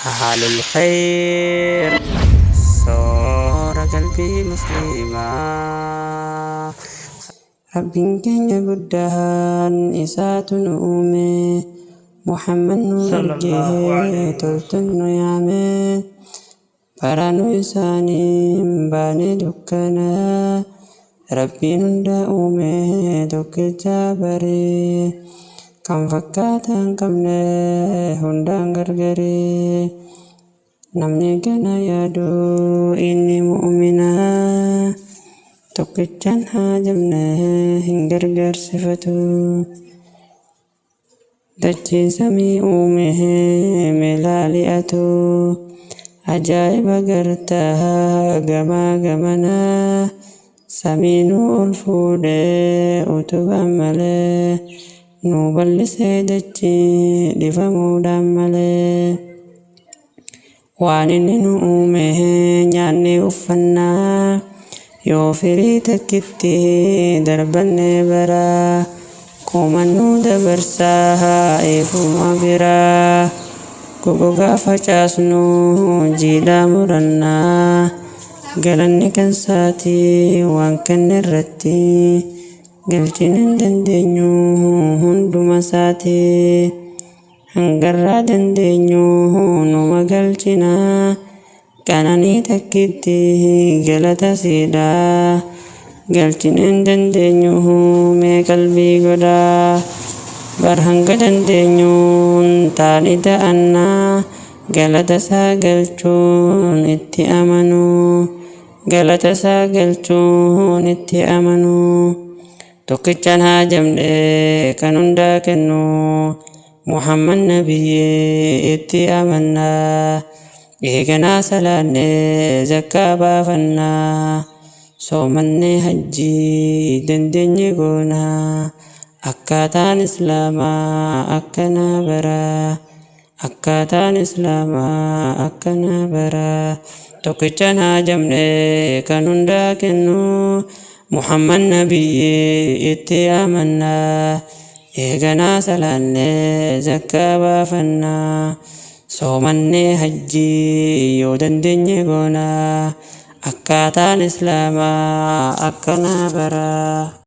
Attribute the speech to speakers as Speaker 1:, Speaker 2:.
Speaker 1: أهل الخير صور قلبي مسلما رب كن يبدهن إسات أمي محمد نورجه تلتن يامي فرانو إساني باني دكنا ربي نندا أمي دك جابري كم فكاتن كمنه هندان غرغري نمني كنا يادو إني مؤمنا tokkichaan haajamne hin gargaarsifatu dachee samii uume milaali'atu ajaa'iba gartaa gamaa gamana samiinuu ol fuudhee utubaan malee nu bal'isee dachii dhifamuudhaan malee waan inni nu uume nyaanne uffannaa yoo firii takkitti darbanne bara komannuu dabarsaa eefuma biraa gogogaa facaasnu jiidhaa murannaa galanni kan saatii waan kanne irratti galchina hin dandeenyu hunduma saatii hangarraa dandeenyu numa galchinaa kananii takkitti galata siidhaa galchina hin dandeenyu mee qalbii godhaa bar hanga dandeenyuun taani ta'annaa galata isaa galchuun itti amanuu galata isaa galchuun itti amanuu tokkichaan haajamne kan hundaa kennu muhammad nabiyyee itti amannaa eeganaa salaanne zakkaa baafannaa soomanne hajjii dandeenye goonaa akkaataan islaamaa akkanaa baraa akkaataan islaamaa akkanaa baraa tokkichaan haajamne kan hundaa kennu muhammad nabiyyee itti amannaa eeganaa salaanne zakkaa baafannaa soomanne hajjii yoo dandeenye goonaa akkaataan islaamaa akkanaa baraa